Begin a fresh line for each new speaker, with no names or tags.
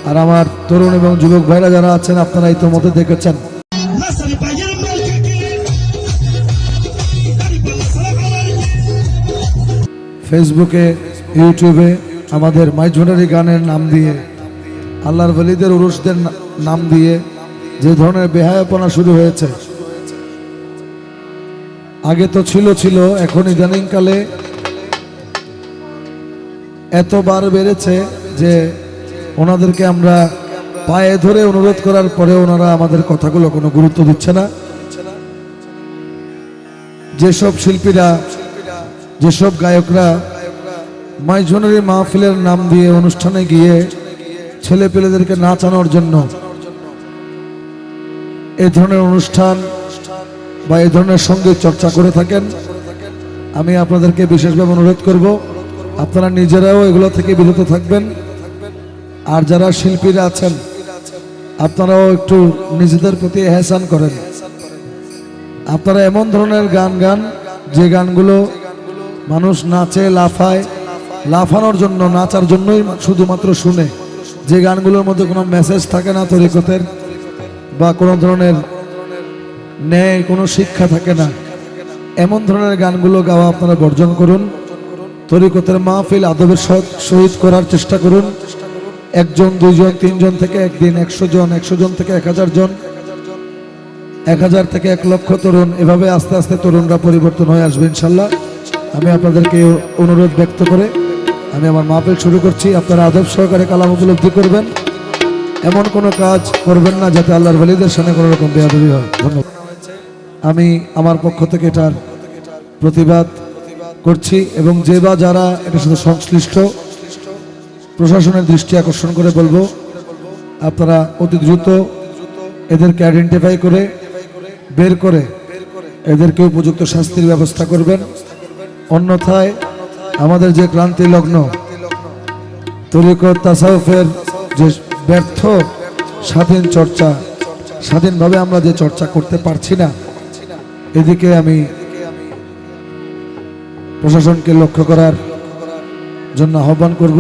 আর আমার তরুণ এবং যুবক ভাইরা যারা আছেন আপনারা ইতিমধ্যে দেখেছেন ফেসবুকে, ইউটিউবে আমাদের মাইঝুনারি গানের নাম দিয়ে, আল্লাহর ওলিদের উরুসদের নাম দিয়ে যে ধরনের বেহায়াপনা শুরু হয়েছে, আগে তো ছিল, এখন ইদানিংকালে এতবার বেড়েছে যে ওনাদেরকে আমরা পায়ে ধরে অনুরোধ করার পরে ওনারা আমাদের কথাগুলো কোনো গুরুত্ব দিচ্ছে না। যেসব শিল্পীরা, যেসব গায়করা মাইঝুনারি মাহফিলের নাম দিয়ে অনুষ্ঠানে গিয়ে ছেলে পেলেদেরকে নাচানোর জন্য এই ধরনের অনুষ্ঠান বা এই ধরনের সঙ্গীত চর্চা করে থাকেন, আমি আপনাদেরকে বিশেষভাবে অনুরোধ করব আপনারা নিজেরাও এগুলো থেকে বিরত থাকবেন। আর যারা শিল্পীরা আছেন আপনারাও একটু নিজেদের প্রতি এহসান করেন। আপনারা এমন ধরনের গান গান যে গানগুলো মানুষ নাচে, লাফায়, লাফানোর জন্য, নাচার জন্যই শুধুমাত্র শুনে, যে গানগুলোর মধ্যে কোনো মেসেজ থাকে না তরিকতের বা কোনো ধরনের ন্যায়, কোনো শিক্ষা থাকে না, এমন ধরনের গানগুলো গাওয়া আপনারা বর্জন করুন। তরিকতের মাহফিল আদবের সহিত করার চেষ্টা করুন। একজন, দুইজন, তিনজন থেকে একদিন 100 জন, 100 জন থেকে 1000 জন, 1000 থেকে 1 লক্ষ তরুণ, এভাবে আস্তে আস্তে তরুণরা পরিবর্তন হয়ে আসবে ইনশাল্লাহ। আমি আপনাদেরকে অনুরোধ ব্যক্ত করে আমি আমার মাহফিল শুরু করছি। আপনারা আদব সহকারে কালাম উপলব্ধি করবেন, এমন কোনো কাজ করবেন না যাতে আল্লাহর ওলিদের সামনে কোনো রকম বেয়াদবি হয়। ধন্যবাদ। আমি আমার পক্ষ থেকে এটার প্রতিবাদ করছি এবং যে বা যারা এটার সাথে সংশ্লিষ্ট প্রশাসনের দৃষ্টি আকর্ষণ করে বলবো আপনারা অতি দ্রুত এদেরকে আইডেন্টিফাই করে বের করে এদেরকে উপযুক্ত শাস্তির ব্যবস্থা করবেন। অন্যথায় আমাদের যে ক্রান্তি লগ্ন তরিকত তাসাউফের যে ব্যর্থ স্বাধীন চর্চা, স্বাধীনভাবে আমরা যে চর্চা করতে পারছি না, এদিকে আমি প্রশাসনকে লক্ষ্য করার জন্য আহ্বান করব।